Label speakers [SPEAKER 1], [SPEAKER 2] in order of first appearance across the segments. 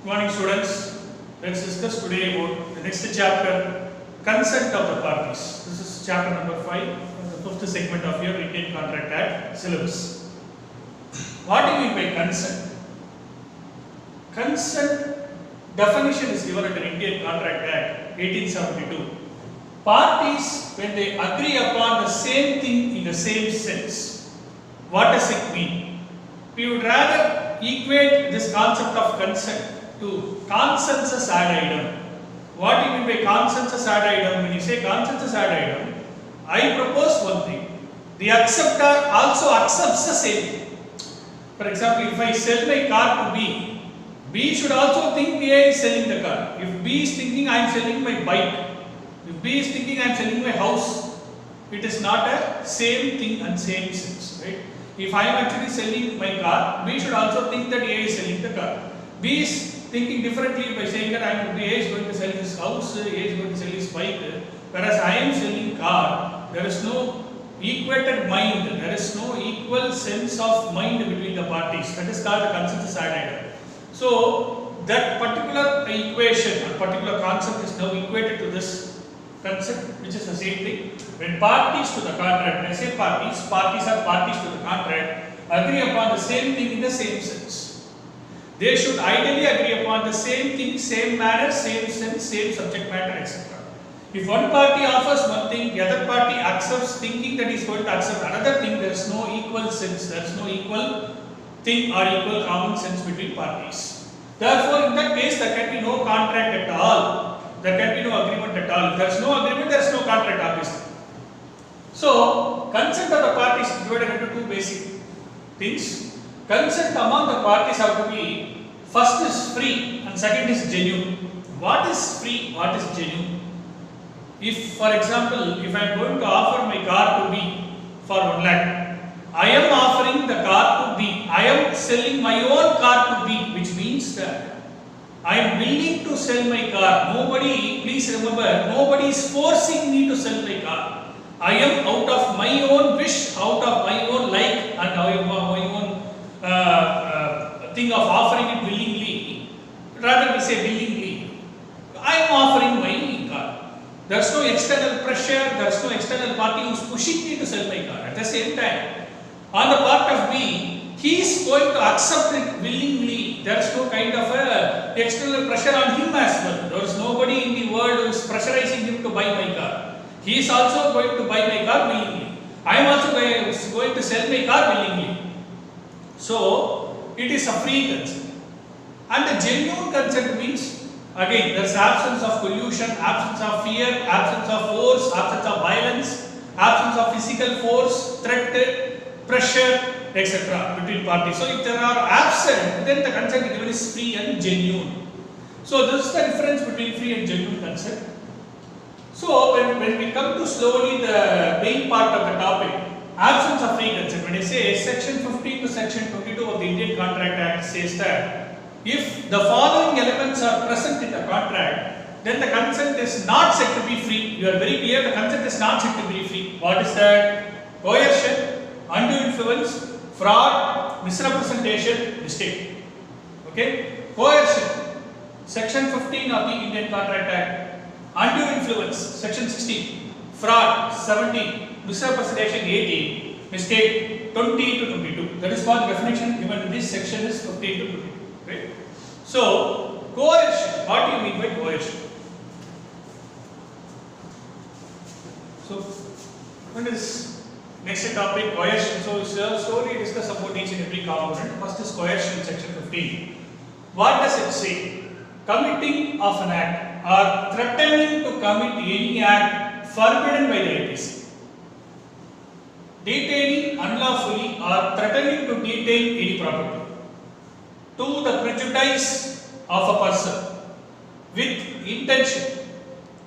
[SPEAKER 1] Good morning, students. Let's discuss today about the next chapter, consent of the parties. This is chapter number 5, the fifth segment of your Indian Contract Act syllabus. What do you mean by consent? Consent definition is given under Indian Contract Act 1872. Parties, when they agree upon the same thing in the same sense. What does it mean? We would rather equate this concept of consent to consensus ad item. What do you mean by consensus ad item? When you say consensus ad item, I propose one thing. The acceptor also accepts the same thing. For example, if I sell my car to B, B should also think A is selling the car. If B is thinking I am selling my bike, if B is thinking I am selling my house, it is not a same thing and same sense, right? If I am actually selling my car, B should also think that A is selling the car. B is thinking differently by saying that A is going to sell his house, A is going to sell his bike, whereas I am selling car. There is no equated mind, there is no equal sense of mind between the parties. That is called the consensus ad item. So that particular equation or particular concept is now equated to this concept, which is the same thing. When parties to the contract, when I say parties, parties are parties to the contract, agree upon the same thing in the same sense. They should ideally agree upon the same thing, same manner, same sense, same subject matter, etc. If one party offers one thing, the other party accepts thinking that he is going to accept another thing, there is no equal sense, there is no equal thing or equal common sense between parties. Therefore, in that case, there can be no contract at all. There can be no agreement at all. If there is no agreement, there is no contract, obviously. So, consent of the parties is divided into two basic things. Consent among the parties have to be, first is free and second is genuine. What is free? What is genuine? If, for example, if I am going to offer my car to B for 1 lakh, I am offering the car to B. I am selling my own car to B, which means that I am willing to sell my car. Nobody, please remember, nobody is forcing me to sell my car. I am out of my own wish, out of my own like and my own thing of offering it willingly. Rather we say willingly. I am offering my car. There is no external pressure, there is no external party who is pushing me to sell my car. At the same time, on the part of B, he is going to accept it willingly. There is no kind of external pressure on him as well. There is nobody in the world who is pressurizing him to buy my car. He is also going to buy my car willingly. I am also going to sell my car willingly. So, it is a free consent. And the genuine consent means, again, there is absence of collusion, absence of fear, absence of force, absence of violence, absence of physical force, threat, pressure, etc. between parties. So, if there are absent, then the consent given is free and genuine. So, this is the difference between free and genuine consent. So, when we come to slowly the main part of the topic, absence of free consent. When I say section 15 to section 22 of the Indian Contract Act says that if the following elements are present in the contract, then the consent is not said to be free. You are very clear, the consent is not said to be free. What is that? Coercion, undue influence, fraud, misrepresentation, mistake. Okay? Coercion, section 15 of the Indian Contract Act. Undue influence, section 16. Fraud, 17. Misrepresentation, 18. Mistake, 20 to 22. That is what the definition given in this section is 15 to 22. Right? So, coercion. What do you mean by coercion? So, what is next topic? Coercion. So, slowly discuss about each and every component. First is coercion, section 15. What does it say? Committing of an act or threatening to commit any act forbidden by the APC. Detaining unlawfully or threatening to detain any property to the prejudice of a person with intention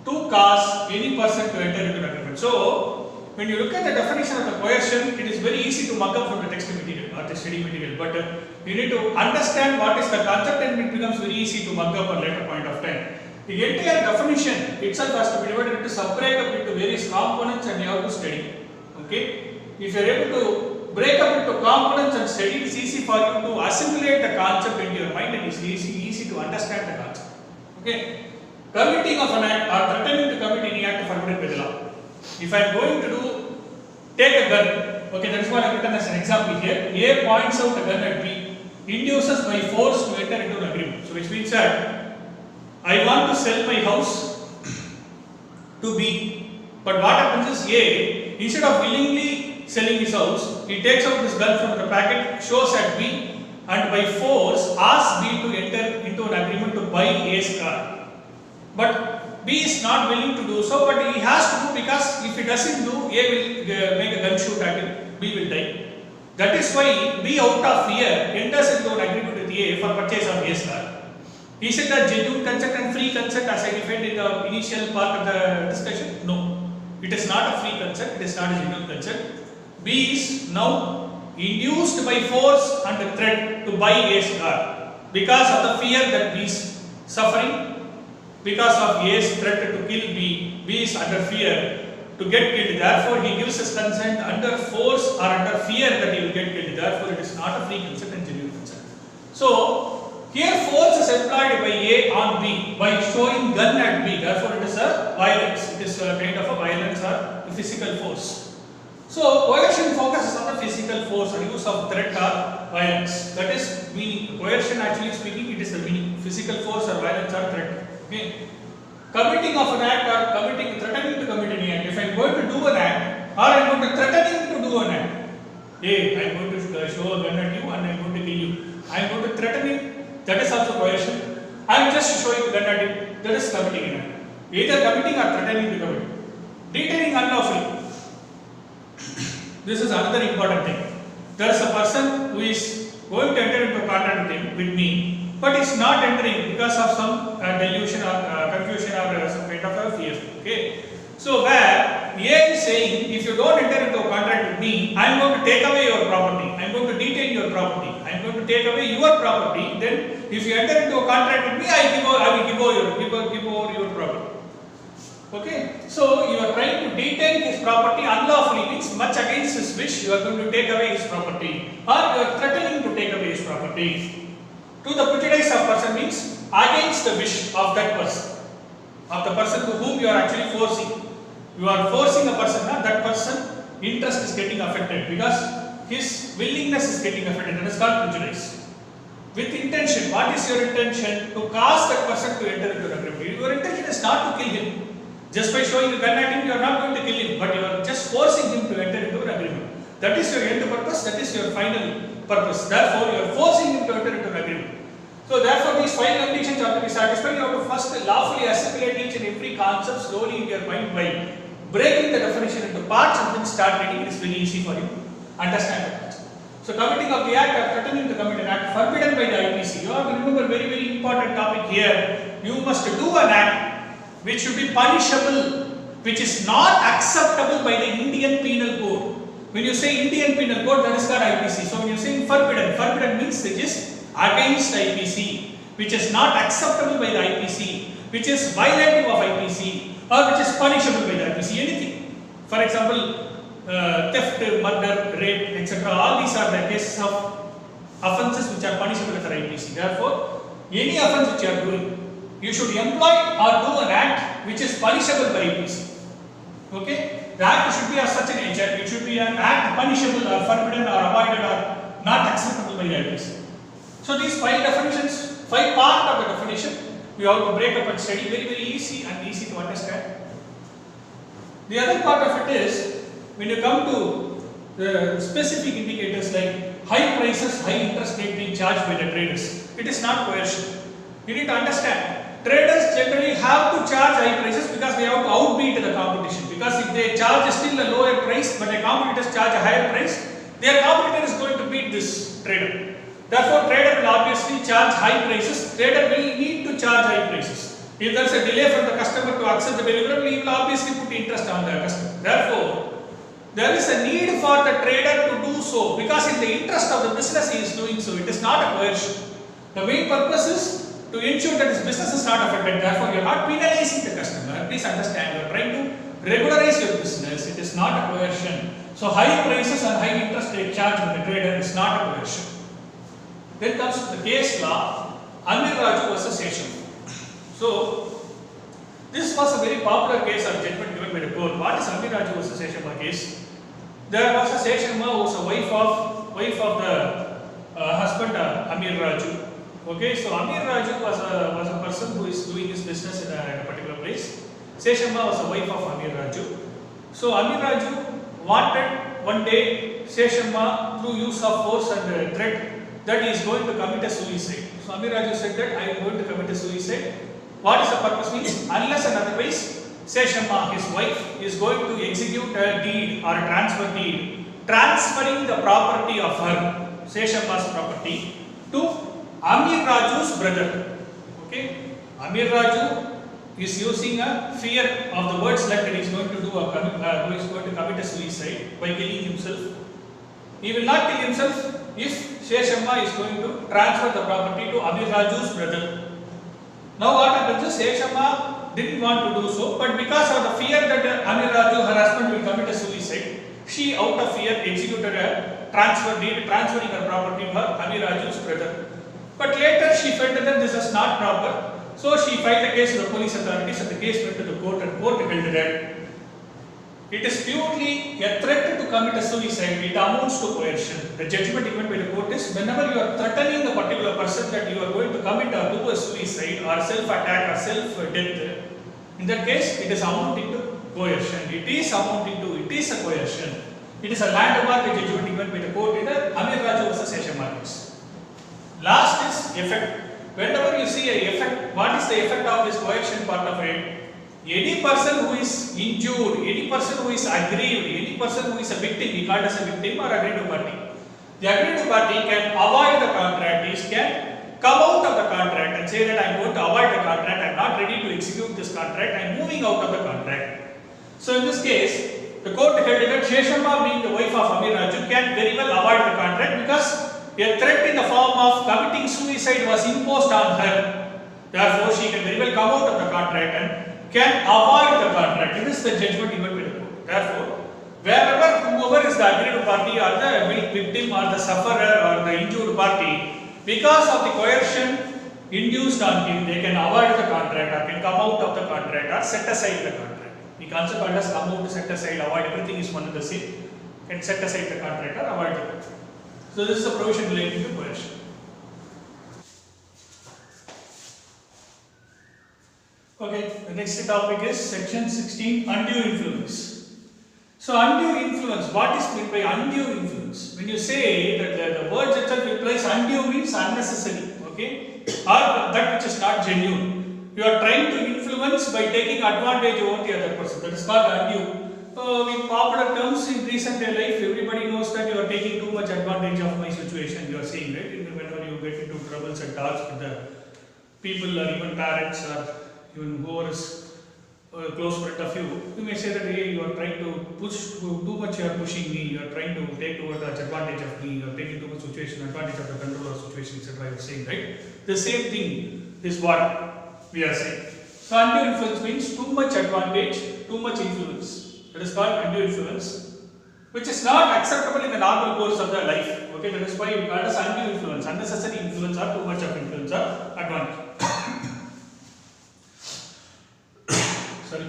[SPEAKER 1] to cause any person to enter into an agreement. So, when you look at the definition of the coercion, it is very easy to mug up from the text material or the study material, but you need to understand what is the concept and it becomes very easy to mug up at a later point of time. The entire definition itself has to be divided into separate up into various components and you have to study. Okay? If you are able to break up into components and study, it is easy for you to assimilate the concept into your mind and it is easy to understand Okay. Committing of an act or threatening to commit any act forbidden by the law. If I am going to take a gun, okay, that is what I have written as an example here. A points out a gun at B, induces by force to enter into an agreement. So which means that I want to sell my house to B, but what happens is A, instead of willingly selling his house, he takes out this gun from the packet, shows at B, and by force asks B to enter into an agreement to buy A's car. But B is not willing to do so, but he has to do, because if he doesn't do, A will make a gun shoot at him, B will die. That is why B, out of fear, enters into an agreement with A for purchase of A's car. Is it a genuine consent and free consent as I defined in the initial part of the discussion? No. It is not a free consent, it is not a genuine consent. B is now induced by force and threat to buy A's car because of the fear that B is suffering. Because of A's threat to kill B, B is under fear to get killed. Therefore, he gives his consent under force or under fear that he will get killed. Therefore, it is not a free consent and genuine consent. So, here force is employed by A on B by showing gun at B. Therefore, it is a violence. It is a kind of a violence or a physical force. So, coercion focuses on the physical force or use of threat or violence. That is meaning. Coercion, actually speaking, it is the meaning. Physical force or violence or threat. Okay. Committing of an act or threatening to commit any act. If I am going to do an act or I am going to threatening to do an act. Hey, I am going to show a gun at you and I am going to kill you. I am going to threatening, that is also coercion. I am just showing a gun at you, that is committing an act. Either committing or threatening to commit. Detaining unlawfully. This is another important thing. There is a person who is going to enter into a contract with me, but is not entering because of some delusion or confusion or some kind of a fear. Okay. So where A is saying, if you don't enter into a contract with me, I am going to take away your property. I am going to detain your property. I am going to take away your property. Then, if you enter into a contract with me, I will give over your property. Okay. So you are trying to detain his property unlawfully, means much against his wish. You are going to take away his property, or you are threatening to take away his property. To the prejudice of person means against the wish of that person, of the person to whom you are actually forcing. You are forcing a person, that person interest is getting affected because his willingness is getting affected. That is called prejudice. With intention, what is your intention? To cause that person to enter into an agreement. Your intention is not to kill him. Just by showing a gun at him, you are not going to kill him, but you are just forcing him to enter into an agreement. That is your end purpose, that is your final purpose. Therefore, you are forcing him to enter into an agreement. So, therefore, these five conditions have to be satisfied. You have to first lawfully assimilate each and every concept slowly in your mind by breaking the definition into parts and then start reading. It is very easy for you to understand the concept. So, committing of the act or threatening to commit an act forbidden by the IPC. You have to remember very, very important topic here. You must do an act which should be punishable, which is not acceptable by the Indian Penal Code. When you say Indian Penal Code, that is called IPC. So, when you say forbidden, forbidden means it is against IPC, which is not acceptable by the IPC, which is violative of IPC, or which is punishable by the IPC, anything. For example, theft, murder, rape, etc. All these are the cases of offences which are punishable under IPC. Therefore, any offence which you are doing, you should employ or do an act which is punishable by IPC. Okay? The act should be of such a nature, it should be an act punishable or forbidden or avoided or not acceptable by the IPC. So these five definitions, five part of the definition, we have to break up and study. Very, very easy and easy to understand. The other part of it is, when you come to the specific indicators like high prices, high interest rate being charged by the traders, it is not coercion. You need to understand, traders generally have to charge high prices because they have to outbeat the competition. Because if they charge still a lower price, but the competitors charge a higher price, their competitor is going to beat this trader. Therefore, trader will obviously charge high prices. Trader will need to charge high prices. If there is a delay from the customer to accept the deliverable, he will obviously put interest on the customer. Therefore, there is a need for the trader to do so because in the interest of the business he is doing so. It is not a coercion. The main purpose is to ensure that his business is not affected. Therefore, you are not penalizing the customer. Please understand, you are trying to regularize your business. It is not a coercion. So, high prices and high interest rate charged by the trader is not a coercion. Then comes the case law, Anil Raju versus Seshav. So this was a very popular case of judgment given by the court. What is Amir Raju versus Seshamma case? There was a Seshamma who was a wife of the husband Amir Raju. Okay, so Amir Raju was a person who is doing his business in a particular place. Seshamma was a wife of Amir Raju. So Amir Raju wanted one day Seshamma, through use of force and threat, that he is going to commit a suicide. So Amir Raju said that I am going to commit a suicide. What is the purpose means? Unless and otherwise, Seshamma, his wife, is going to execute a deed or a transfer deed, transferring the property of her, Seshamma's property, to Amir Raju's brother. Okay, Amir Raju is using a fear of the words like that he is going to commit a suicide by killing himself. He will not kill himself if Seshamma is going to transfer the property to Amir Raju's brother. Now what happens is Seshamma didn't want to do so, but because of the fear that Amir Raju, her husband, will commit a suicide, she out of fear executed a transfer deed transferring her property to her Amir Raju's brother. But later she felt that this is not proper, so she filed a case with the police authorities and the case went to the court and court held that it is purely a threat to commit a suicide, it amounts to coercion. The judgment given by the court is whenever you are threatening a particular person that you are going to commit or do a suicide or self-attack or self-death, in that case it is amounting to coercion. It is a coercion. It is a landmark judgment given by the court in the Amir Raju versus Seshamma case. Last is effect. Whenever you see a effect, what is the effect of this coercion part of it? Any person who is injured, any person who is aggrieved, any person who is a victim, he called as a victim or aggrieved party. The aggrieved party can avoid the contract, he can come out of the contract and say that I am going to avoid the contract, I am not ready to execute this contract, I am moving out of the contract. So in this case, the court held that Seshamma, being the wife of Amir Raju, can very well avoid the contract because a threat in the form of committing suicide was imposed on her. Therefore, she can very well come out of the contract and can avoid the contract. This is the judgment given by the court. Therefore, whoever is the aggrieved party or the victim or the sufferer or the injured party, because of the coercion induced on him, they can avoid the contract or can come out of the contract or set aside the contract. The concept does come out, set aside, avoid, everything is one and the same. Can set aside the contract or avoid the contract. So this is a provision relating to coercion. Okay, the next topic is section 16, undue influence. So undue influence, what is meant by undue influence? When you say that the word itself implies undue means unnecessary, okay, or that which is not genuine. You are trying to influence by taking advantage over the other person. That is called undue. In popular terms, in recent life, everybody knows that you are taking too much advantage of my situation. You are saying, right? Whenever you get into troubles and talks with the people or even parents or even whoever is a close friend of you, you may say that hey, you are trying to push too much, you are pushing me, you are trying to take too much advantage of me, you are taking too much situation, advantage of the control of situation, etc. You are saying, right? The same thing is what we are saying. So undue influence means too much advantage, too much influence. That is called undue influence, which is not acceptable in the normal course of their life. Okay, that is why we call it as undue influence, unnecessary influence or too much of influence or advantage. Sorry.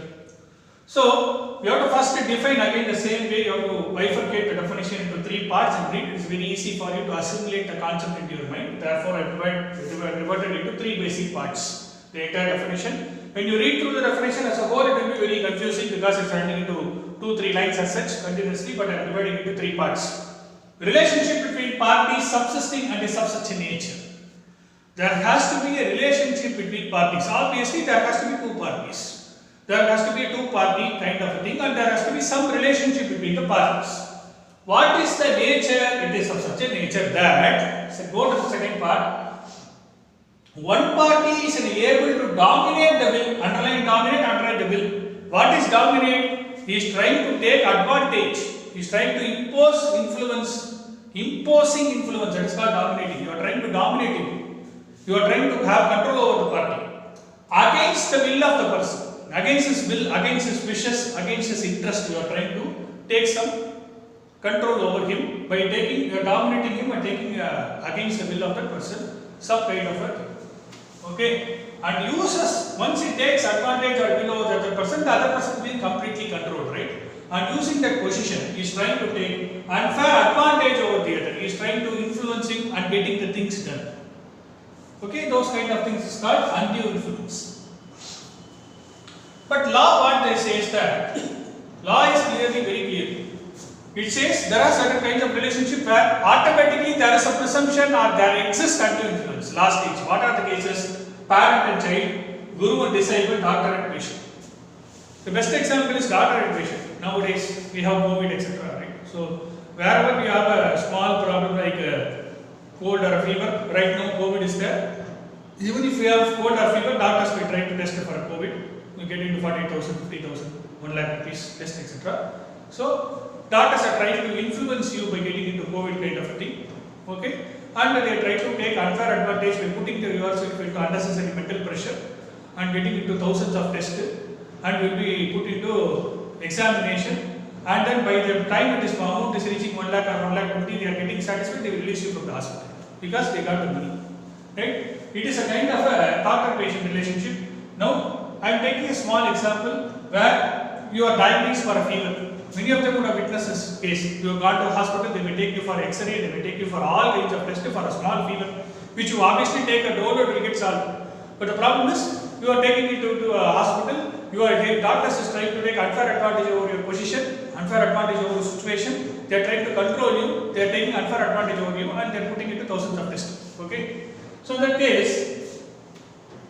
[SPEAKER 1] So we have to first define again the same way. You have to bifurcate the definition into three parts and read. It is very easy for you to assimilate the concept into your mind. Therefore, I divided into three basic parts. The entire definition. When you read through the definition as a whole, it will be very confusing because it's running into 2-3 lines as such continuously, but I am dividing into three parts. Relationship between parties subsisting and is of such a nature. There has to be a relationship between parties. Obviously, there has to be two parties. There has to be a two-party kind of a thing, and there has to be some relationship between the parties. What is the nature? It is of such a nature that, so go to the second part. One party is able to dominate the will, underline dominate, underline the will. What is dominate? He is trying to take advantage. He is trying to impose influence. Imposing influence, that is called dominating. You are trying to dominate him. You are trying to have control over the party. Against the will of the person. Against his will, against his wishes, against his interest, you are trying to take some control over him by taking, you are dominating him and taking against the will of that person some kind of a thing. Okay, and uses, once he takes advantage or below the other person will be completely controlled, right? And using that position, he is trying to take unfair advantage over the other. He is trying to influence him and getting the things done. Okay, those kind of things is called undue influence. But law, what they say is that law is clearly very clear. It says there are certain kinds of relationship where automatically there is a presumption or there exists undue influence. Last stage. What are the cases? Parent and child, guru and disciple, doctor and patient. The best example is doctor and patient. Nowadays we have COVID, etc. Right? So wherever we have a small problem like a cold or a fever, right now COVID is there. Even if we have cold or fever, doctors will try to test for a COVID. We get into 40,000, 50,000, 1 lakh rupees test, etc. So doctors are trying to influence you by getting into COVID kind of a thing. Okay? And they try to take unfair advantage by putting yourself into unnecessary mental pressure and getting into thousands of tests and will be put into examination, and then by the time it is amount is reaching 1 lakh or 1 lakh 20, they are getting satisfied, they will release you from the hospital because they got the money. Right? It is a kind of a doctor-patient relationship. Now, I am taking a small example where you are diagnosed for a fever. Many of them would have witnessed this case. You have gone to a hospital, they may take you for X-ray, they may take you for all kinds of tests for a small fever, which you obviously take a dose, it will get solved. But the problem is, you are taking it to a hospital, doctors is trying to take unfair advantage over your position, unfair advantage over your situation, they are trying to control you, they are taking unfair advantage over you, and they are putting it to thousands of tests. Okay? So in that case,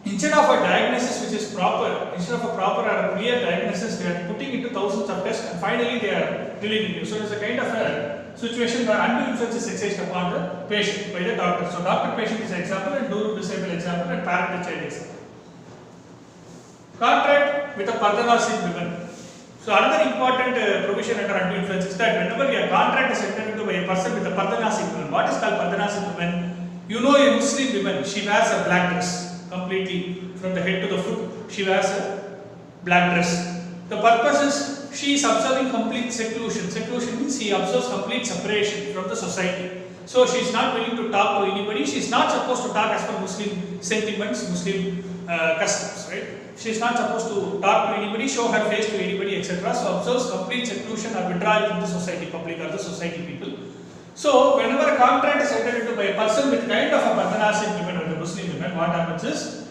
[SPEAKER 1] instead of a diagnosis which is proper, instead of a proper or a clear diagnosis, they are putting into thousands of tests and finally they are releasing you. So it is a kind of a situation where undue influence is exercised upon the patient by the doctor. So doctor-patient is an example and guru-disciple example and parent-child example. Contract with a partnership women. So another important provision under undue influence is that whenever a contract is entered into by a person with a partnership women, what is called partnership women? You know a Muslim woman, she wears a black dress completely from the head to the foot, she wears a black dress. The purpose is she is observing complete seclusion. Seclusion means she observes complete separation from the society. So she is not willing to talk to anybody, she is not supposed to talk as per Muslim sentiments, Muslim customs, right? She is not supposed to talk to anybody, show her face to anybody, etc. So observes complete seclusion or withdrawal from the society, public or the society people. So whenever a contract is entered into by a person with kind of a partnership women or the Muslim women, what happens is,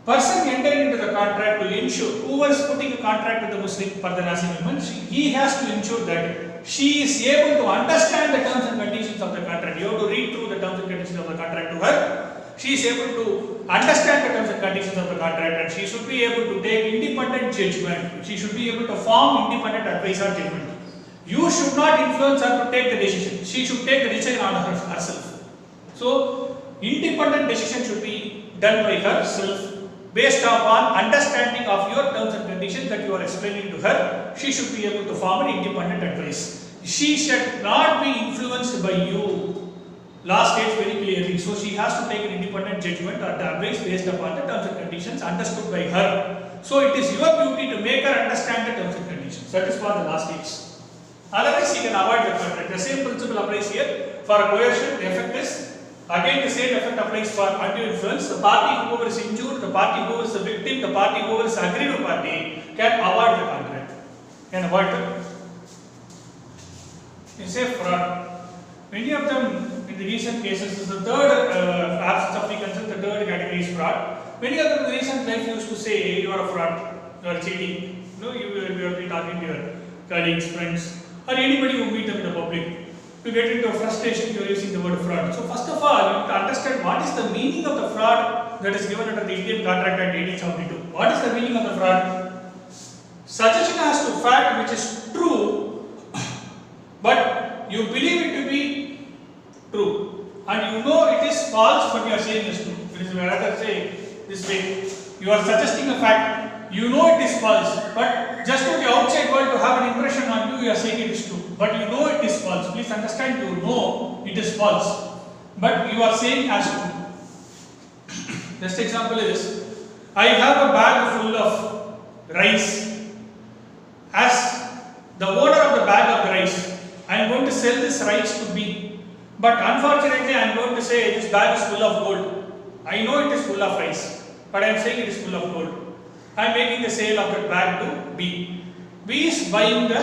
[SPEAKER 1] person entering into the contract to ensure, whoever is putting a contract with the Muslim partnership women, he has to ensure that she is able to understand the terms and conditions of the contract. You have to read through the terms and conditions of the contract to her. She is able to understand the terms and conditions of the contract and she should be able to take independent judgment. She should be able to form independent advice or judgment. You should not influence her to take the decision. She should take the decision on herself. So, independent decision should be done by herself based upon understanding of your terms and conditions that you are explaining to her. She should be able to form an independent advice. She should not be influenced by you. Last stage very clearly. So, she has to take an independent judgment or the advice based upon the terms and conditions understood by her. So, it is your duty to make her understand the terms and conditions. That is for the last stage. Otherwise, you can avoid the contract. The same principle applies here. For coercion, the effect is again the same effect applies for undue influence. The party whoever is injured, the party whoever is the victim, the party whoever is aggrieved party can avoid the contract. Can avoid the. You say fraud. Many of them in the recent cases is the third absence of consent, the third category is fraud. Many of them in the recent life used to say you are a fraud, you are cheating. You know, you will be talking to your colleagues, friends, or anybody who meet them in the public. To get into a frustration, you are using the word fraud. So first of all, you have to understand what is the meaning of the fraud that is given under the Indian Contract Act 1872. What is the meaning of the fraud? Suggestion as to fact which is true, but you believe it to be true, and you know it is false, but you are saying it is true. It is rather say this way: you are suggesting a fact, you know it is false, but just to the outside world to have an impression on you, you are saying it is true. But you know it is false. Please understand, you know it is false, but you are saying as true. Next example is, I have a bag full of rice. As the owner of the bag of the rice, I am going to sell this rice to B. But unfortunately, I am going to say this bag is full of gold. I know it is full of rice. but I am saying it is full of gold. I am making the sale of that bag to B. B is buying the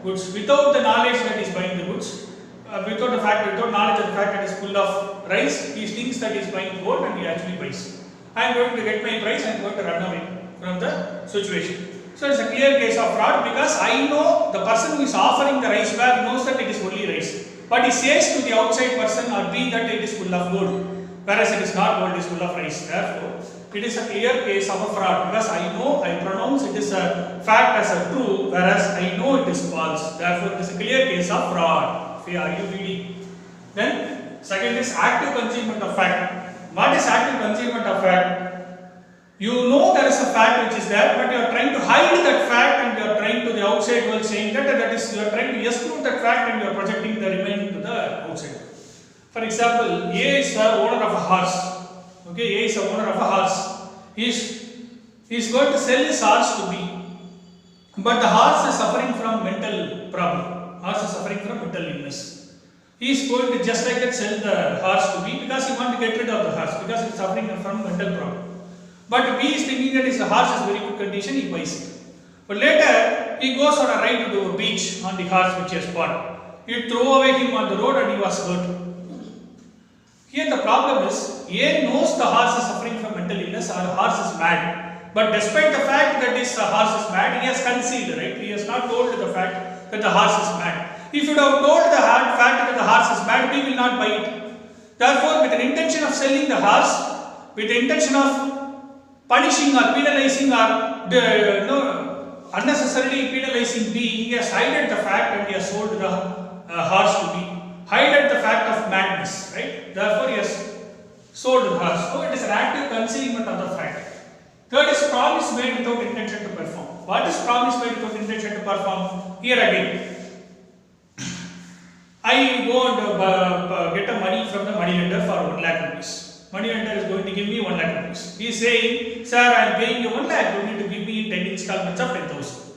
[SPEAKER 1] goods without the knowledge that he is buying the goods, without knowledge of the fact that it is full of rice. He thinks that he is buying gold and he actually buys. I am going to get my price, I am going to run away from the situation. So it's a clear case of fraud because I know the person who is offering the rice bag knows that it is only rice. But he says to the outside person or B that it is full of gold, whereas it is not gold, it is full of rice. Therefore, it is a clear case of a fraud because I know, I pronounce it is a fact as a true, whereas I know it is false. Therefore, it is a clear case of fraud. Are you reading? Then, second is active concealment of fact. What is active concealment of fact? You know there is a fact which is there, but you are trying to hide that fact and you are trying to the outside world saying that is, you are trying to exclude that fact and you are projecting the remaining to the outside. For example, A is the owner of a horse. Okay, A is the owner of a horse. He is going to sell his horse to B, but the horse is suffering from mental problem. Horse is suffering from mental illness. He is going to just like that sell the horse to B because he wants to get rid of the horse because it is suffering from mental problem. But B is thinking that his horse is very good condition, he buys it. But later, he goes on a ride to the beach on the horse which he has bought. He threw away him on the road and he was hurt. Here the problem is, A knows the horse is suffering from mental illness or the horse is mad. But despite the fact that this horse is mad, he has concealed, right? He has not told the fact that the horse is mad. If you have told the fact that the horse is mad, we will not buy it. Therefore, with the intention of selling the horse, with the intention of punishing or penalizing or unnecessarily penalizing B, he has hidden the fact and he has sold the horse to B. Hidden the fact of madness, right? Therefore, he has sold the horse. So, it is an active concealment of the fact. Third is promise made without intention to perform. What is promise made without intention to perform? Here again, I go and get a money from the money lender for 1 lakh rupees. Money lender is going to give me 1 lakh rupees. He is saying, sir, I am paying you 1 lakh, you need to give me 10 installments of 10,000.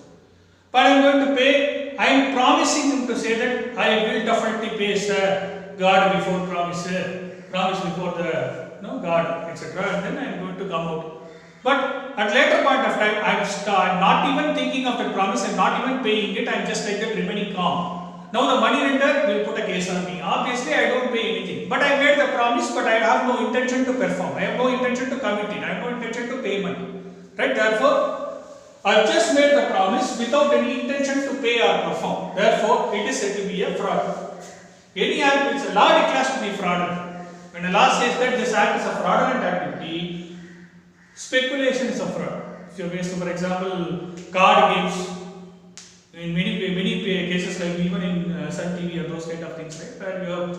[SPEAKER 1] But I am going to pay, I am promising him to say that I will definitely pay, sir, God before promise before the God, etc. And then I am going to come out. But at later point of time, I am not even thinking of the promise, I am not even paying it, I am just like that remaining calm. Now the money lender will put a case on me. Obviously, I don't pay anything. But I made the promise, but I have no intention to perform. I have no intention to commit it. I have no intention to pay money. Right? Therefore, I have just made the promise without any intention to pay or perform. Therefore, it is said to be a fraud. Any act which the law declares to be fraudulent. When the law says that this act is a fraudulent activity, speculation is a fraud. If you are based, for example, card games. In many cases, like even in Sun TV or those kind of things, right, where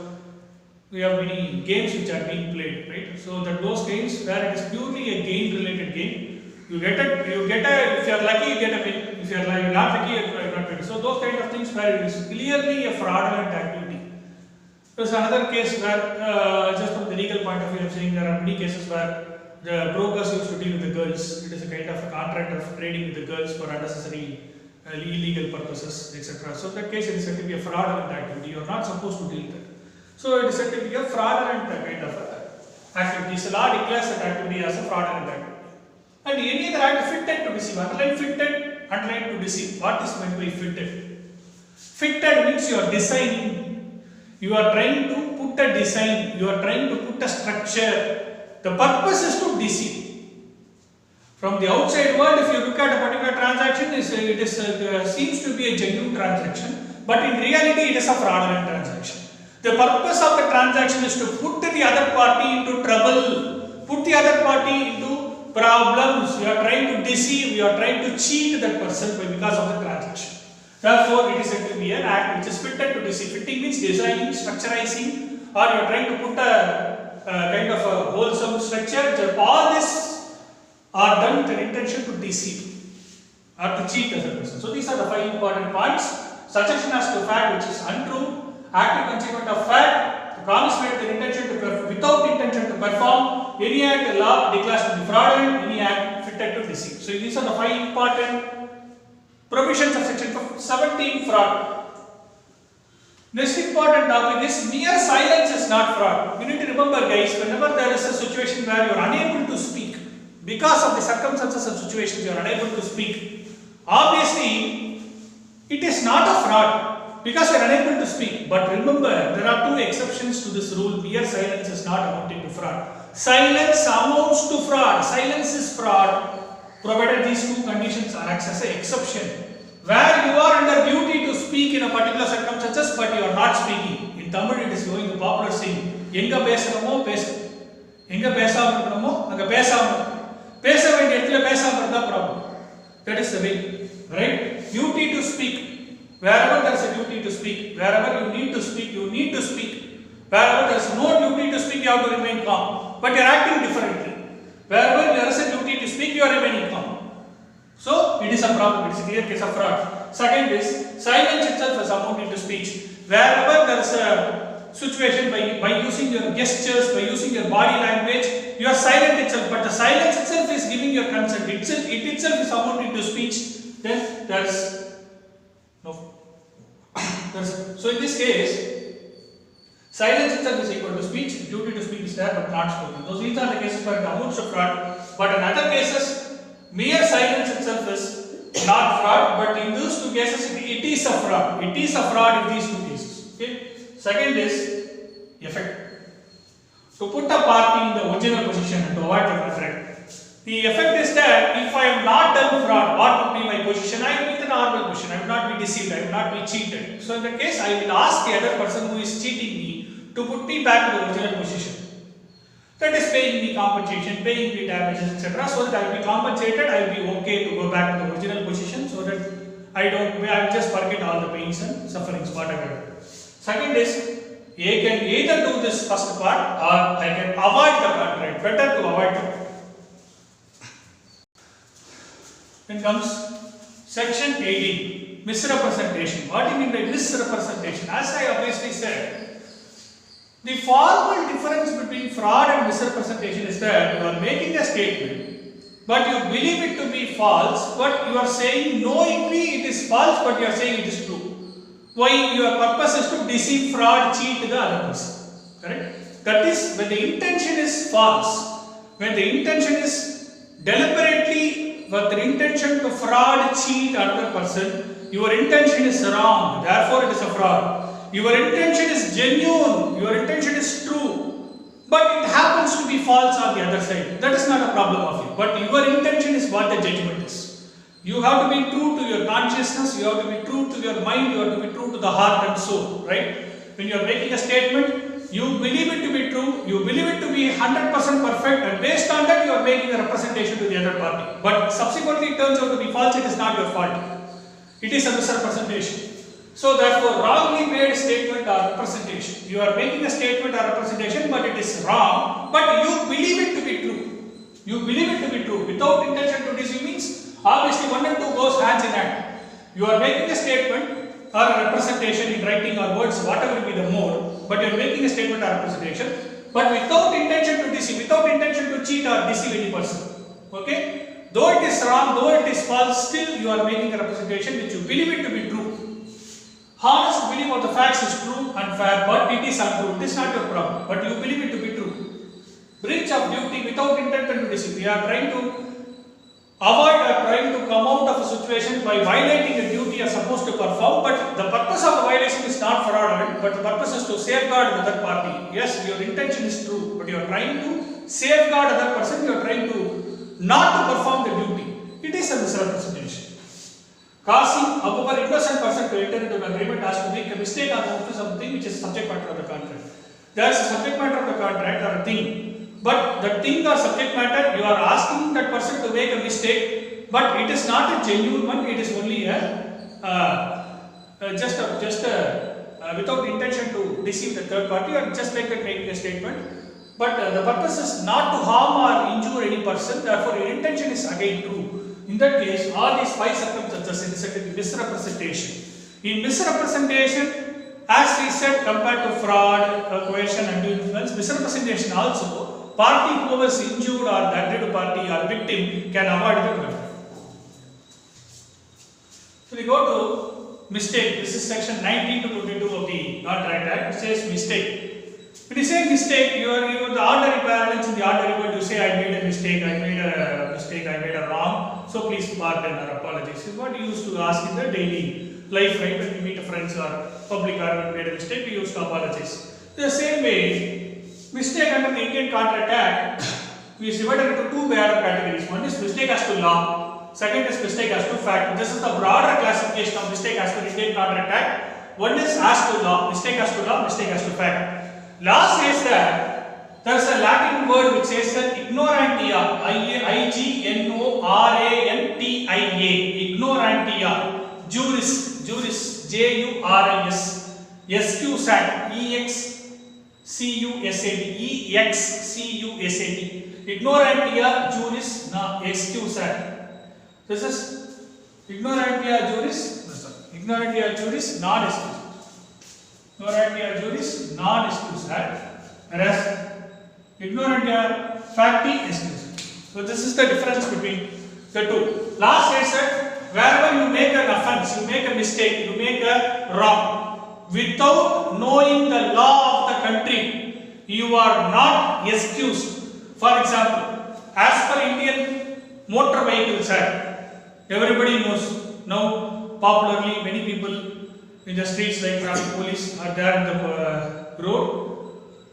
[SPEAKER 1] we have many games which are being played, right? So that those games where it is purely a game-related game, you get a. If you are lucky, you get a win. If you are not lucky, you are not win. So those kind of things where it is clearly a fraudulent activity. There's another case where, just from the legal point of view, I am saying there are many cases where the brokers used to deal with the girls. It is a kind of a contract of trading with the girls for unnecessary illegal purposes, etc. So that case it is said to be a fraudulent activity. You are not supposed to deal with it. So it is said to be a fraudulent kind of activity. So law declares that activity as a fraudulent activity. And any other act fitted to deceive. Underline to deceive. What is meant by fitted? Fitted means you are designing. You are trying to put a design. You are trying to put a structure. The purpose is to deceive. From the outside world, if you look at a particular transaction, it seems to be a genuine transaction, but in reality it is a fraudulent transaction. The purpose of the transaction is to put the other party into trouble, put the other party into problems. You are trying to deceive, you are trying to cheat that person because of the transaction. Therefore, it is said to be an act which is fitted to deceive. Fitting means designing, structurizing, or you are trying to put a kind of a wholesome structure. All this are done with an intention to deceive or to cheat the other person. So these are the 5 important points. Suggestion as to fact which is untrue, active concealment of fact, the promise made with intention to perform, without intention to perform, any act the law declares to be fraudulent, any act fitted to deceive. So these are the 5 important provisions of section 17, fraud. Next important topic is mere silence is not fraud. You need to remember, guys, whenever there is a situation where you are unable to speak, be because of the circumstances and situations you are unable to speak. Obviously, it is not a fraud because you are unable to speak. But remember, there are two exceptions to this rule. Mere silence is not amounting to fraud. Silence amounts to fraud. Silence is fraud provided these two conditions are as an exception. Where you are under duty to speak in a particular circumstances but you are not speaking. In Tamil it is going the popular saying, எங்க பேசணுமோ பேசு, எங்க பேசாம இருக்கணுமோ அங்க பேசாம, பேச வேண்டிய இடத்துல பேசாம இருந்தா problem. That is the way, right? Duty to speak. Wherever there is a duty to speak, wherever you need to speak, you need to speak. Wherever there is no duty to speak, you have to remain calm. But you are acting differently. Wherever there is a duty to speak, you are remaining calm. So it is a problem. It is a clear case of fraud. Second is silence itself is amounting to speech. Wherever there is a situation by using your gestures, by using your body language, you are silent itself. But the silence itself is giving your consent. It itself is amounting to speech. Then there is no. So in this case, silence itself is equal to speech. Duty to speak is there but not spoken. These are the cases where it amounts to fraud. But in other cases, mere silence itself is not fraud. But in those two cases, it is a fraud. It is a fraud in these two cases. Okay. Second is effect. To put a party in the original position and to avoid the conflict. The effect is that if I am not done fraud, what would be my position? I will be in the normal position. I will not be deceived. I will not be cheated. So in that case, I will ask the other person who is cheating me to put me back to the original position. That is paying me compensation, paying me damages, etc. So that I will be compensated. I will be okay to go back to the original position. So that I will just forget all the pains and sufferings, whatever. Second is, I can either do this first part or I can avoid the contract. Better to avoid it. Then comes section 18, misrepresentation. What do you mean by misrepresentation? As I obviously said, the formal difference between fraud and misrepresentation is that you are making a statement, but you believe it to be false, but you are saying knowingly it is false, but you are saying it is true. Why? Your purpose is to deceive, fraud, cheat the other person. Correct? That is when the intention is false, when the intention is deliberately with the intention to fraud, cheat another person, your intention is wrong, therefore it is a fraud. Your intention is genuine, your intention is true, but it happens to be false on the other side. That is not a problem of you. But your intention is what the judgment is. You have to be true to your consciousness, you have to be true to your mind, you have to be true to the heart and soul, right? When you are making a statement, you believe it to be true, you believe it to be 100% perfect, and based on that you are making a representation to the other party. But subsequently it turns out to be false, it is not your fault. It is a misrepresentation. So therefore, wrongly made statement or representation. You are making a statement or representation, but it is wrong, but you believe it to be true. You believe it to be true without intention to deceive means obviously one and two goes hands in hand. You are making a statement or a representation in writing or words, whatever will be the mode, but you are making a statement or representation, but without intention to deceive, without intention to cheat or deceive any person. Okay? Though it is wrong, though it is false, still you are making a representation which you believe it to be true. Honest belief of the facts is true and fair, but it is untrue. It is not your problem, but you believe it to be true. Breach of duty without intent to deceive. We are trying to avoid or trying to come out of a situation by violating a duty you are supposed to perform, but the purpose of the violation is not fraudulent, but the purpose is to safeguard the other party. Yes, your intention is true, but you are trying to safeguard the other person, you are trying to not to perform the duty. It is a misrepresentation. Causing however innocent person to enter into an agreement has to make a mistake on something which is subject matter of the contract. There is a subject matter of the contract or a thing, but the thing or subject matter you are asking that person to make a mistake, but it is not a genuine one. It is only without intention to deceive the third party, or just like that making a statement. But the purpose is not to harm or injure any person. Therefore, your intention is again true. In that case, all these five circumstances in misrepresentation. In misrepresentation, as we said, compared to fraud, coercion, and influence, misrepresentation also, party who was injured or the aggrieved party or victim can avoid the contract. So we go to mistake. This is section 19 to 22 of the Contract Act. It says mistake. When you say mistake, you are the ordinary parents in the ordinary world. You say, I made a mistake, I made a wrong. So please pardon or apologize. This is what you used to ask in the daily life, right? When you meet a friends or public or made a mistake, you used to apologize. The same way, mistake under the Indian Contract Act, we is divided into two broader categories. One is mistake as to law. Second is mistake as to fact. This is the broader classification of mistake as per Indian Contract Act. One is as to law, mistake as to law, mistake as to fact. Law says that there is a Latin word which says that ignorantia, I-G-N-O-R-A-N-T-I-A, ignorantia, juris, J-U-R-I-S, excusat, E-X-C-U-S-A-T, E-X-C-U-S-A-T, ignorantia juris excusat. This is ignorantia juris non excusat. Ignorantia juris non excusat, whereas ignorantia facti excusat. So this is the difference between the two. Law says that wherever you make an offense, you make a mistake, you make a wrong, without knowing the law of the country, you are not excused. For example, as per Indian Motor Vehicles Act, everybody knows now popularly many people in the streets like traffic police are there in the road,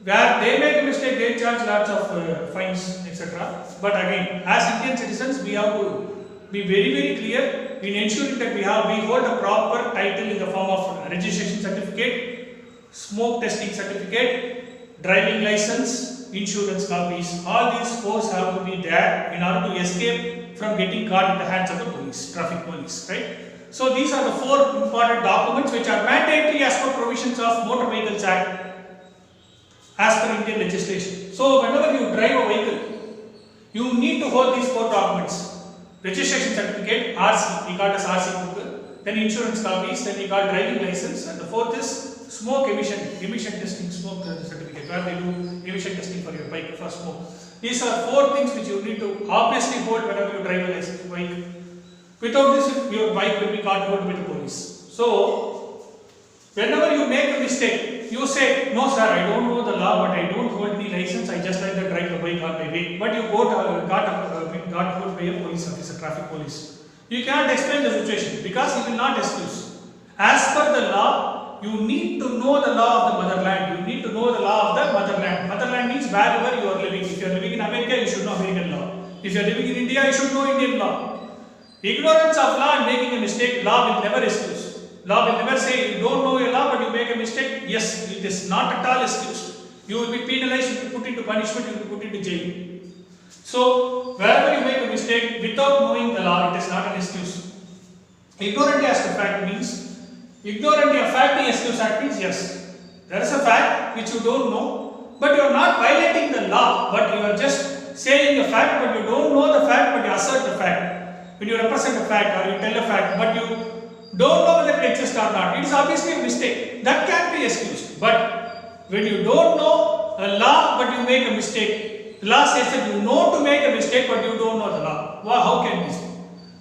[SPEAKER 1] where they make a mistake, they charge lots of fines, etc. But again, as Indian citizens, we have to be very, very clear in ensuring that we hold a proper title in the form of registration certificate, smoke testing certificate, driving license, insurance copies. All these four have to be there in order to escape from getting caught in the hands of the police, traffic police, right? So these are the four important documents which are mandatory as per provisions of Motor Vehicles Act as per Indian legislation. So whenever you drive a vehicle, you need to hold these four documents: registration certificate, RC, we call it as RC book, then insurance copies, then we call driving license, and the fourth is smoke emission testing, smoke certificate, where they do emission testing for your bike for smoke. These are four things which you need to obviously hold whenever you drive a license bike. Without this, your bike will be caught with the police. So, whenever you make a mistake, you say, no sir, I don't know the law, but I don't hold any license, I just like to drive the bike on my way. But you got hold by a police officer, traffic police. You cannot explain the situation because he will not excuse. As per the law, you need to know the law of the motherland. You need to know the law of the motherland. Motherland means wherever you are living. If you are living in America, you should know American law. If you are living in India, you should know Indian law. Ignorance of law and making a mistake, law will never excuse. Law will never say you don't know your law but you make a mistake. Yes, it is not at all excused. You will be penalized, you will be put into punishment, you will be put into jail. So, wherever you make a mistake without knowing the law, it is not an excuse. Ignorantia as to fact means, ignorantia facti excusat means yes, there is a fact which you don't know, but you are not violating the law, but you are just saying a fact, but you don't know the fact, but you assert the fact. When you represent a fact or you tell a fact, but you don't know whether it exists or not, it is obviously a mistake. That can be excused. But when you don't know a law, but you make a mistake, the law says that you know to make a mistake, but you don't know the law. Well, how can this be?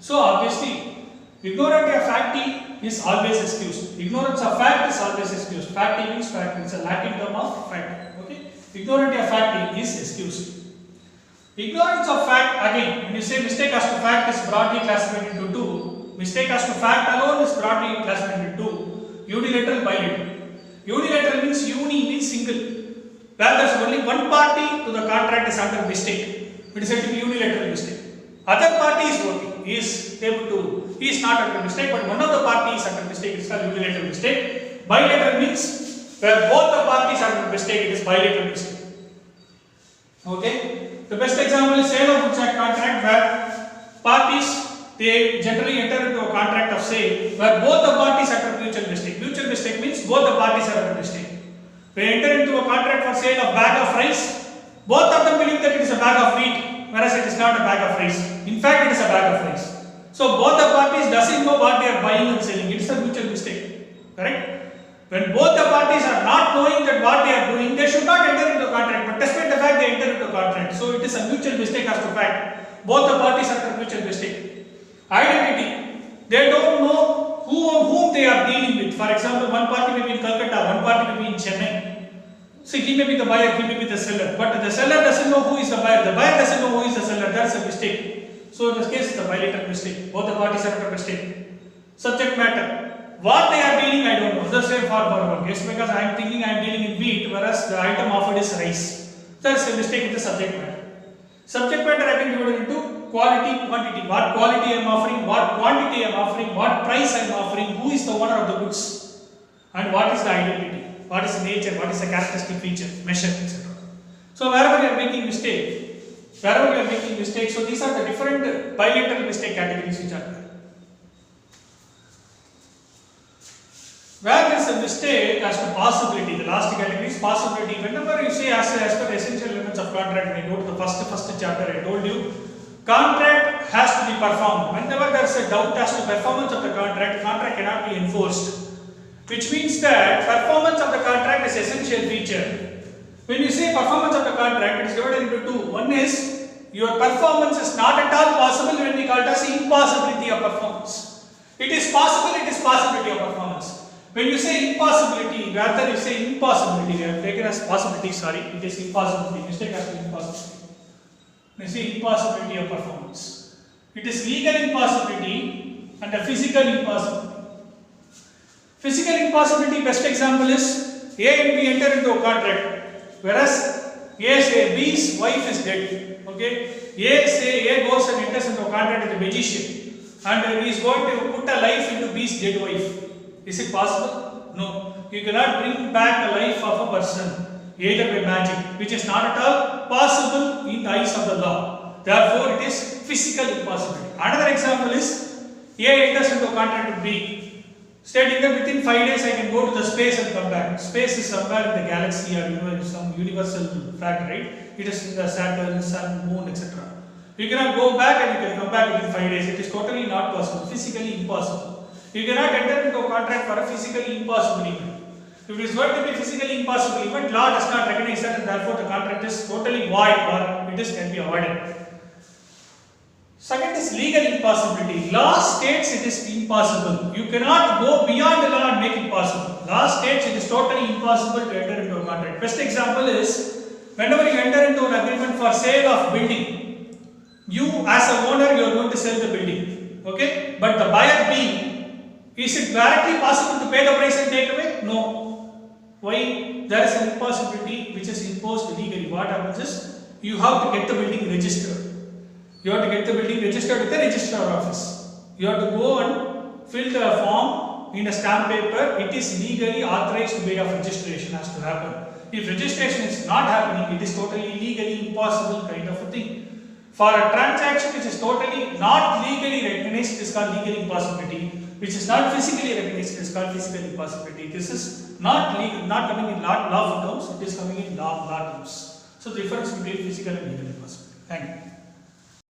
[SPEAKER 1] So obviously, ignorantia facti is always excused. Ignorance of fact is always excused. Facti means fact. It's a Latin term of fact. Okay? Ignorantia facti is excused. Ignorance of fact, again, when you say mistake as to fact is broadly classified into two. Mistake as to fact alone is broadly classified into two. Unilateral, bilateral. Unilateral means uni means single. Where there is only one party to the contract is under mistake. It is said to be unilateral mistake. Other party is working. He is not under mistake, but one of the parties is under mistake. It is called unilateral mistake. Bilateral means where both the parties are under mistake, it is bilateral mistake. Okay? The best example is sale of goods act contract, where parties they generally enter into a contract of sale where both the parties are under mutual mistake. Mutual mistake means both the parties are under mistake. They enter into a contract for sale of bag of rice. Both of them believe that it is a bag of wheat, whereas it is not a bag of rice. In fact, it is a bag of rice. So both the parties doesn't know what they are buying and selling. It is a mutual mistake. Correct? When both the parties are not knowing that what they are doing, they should not enter into a contract. But despite the fact they enter into a contract, so it is a mutual mistake as to fact. Both the parties are under mutual mistake. Identity. They don't know whom they are dealing with. For example, one party may be in Calcutta, one party may be in Chennai. See, he may be the buyer, he may be the seller, but the seller doesn't know who is the buyer doesn't know who is the seller. That's a mistake. So in this case, it's a bilateral mistake. Both the parties are at a mistake. Subject matter. What they are dealing, I don't know. The same for one case, because I am thinking I am dealing in wheat, whereas the item offered is rice. That's a mistake with the subject matter. Subject matter I can divide into quality, quantity. What quality I am offering, what quantity I am offering, what price I am offering, who is the owner of the goods, and what is the identity, what is the nature, what is the characteristic feature, measure, etc. So wherever you are making mistake, so these are the different bilateral mistake categories which are there. Where there is a mistake as to possibility, the last category is possibility. Whenever you say as per the essential elements of contract, when you go to the first chapter, I told you, contract has to be performed. Whenever there is a doubt as to performance of the contract cannot be enforced. Which means that performance of the contract is essential feature. When you say performance of the contract, it is divided into two. One is, your performance is not at all possible when we call it as impossibility of performance. It is possible, it is possibility of performance. When you say impossibility, rather you say impossibility, we have taken as possibility, it is impossibility, mistake has to be impossibility. When you say impossibility of performance, it is legal impossibility and a physical impossibility. Physical impossibility, best example is A and B enter into a contract, whereas B's wife is dead. Okay, A goes and enters into a contract with a magician, and he is going to put a life into B's dead wife. Is it possible? No. You cannot bring back the life of a person either by magic, which is not at all possible in the eyes of the law. Therefore, it is physical impossibility. Another example is A enters into a contract with B, stating that within 5 days I can go to the space and come back. Space is somewhere in the galaxy or some universal fact, right? It is in the Saturn, Sun, Moon, etc. You cannot go back and you can come back within 5 days. It is totally not possible, physically impossible. You cannot enter into a contract for a physically impossible event. If it is going to be physically impossible event, law does not recognize that, and therefore the contract is totally void or can be avoided. Second is legal impossibility. Law states it is impossible. You cannot go beyond the law and make it possible. Law states it is totally impossible to enter into a contract. Best example is whenever you enter into an agreement for sale of building, you as a owner you are going to sell the building. Okay, but the buyer B, is it directly possible to pay the price and take away? No. Why? There is an impossibility which is imposed legally. What happens is, you have to get the building registered. You have to get the building registered with the registrar office. You have to go and fill the form in a stamp paper. It is legally authorized way of registration has to happen. If registration is not happening, it is totally legally impossible kind of a thing. For a transaction which is totally not legally recognized, it is called legal impossibility. Which is not physically recognized, it is called physical impossibility. This is not legal, not coming in lawful terms, it is coming in law terms. So the difference between physical and legal impossibility. Thank you.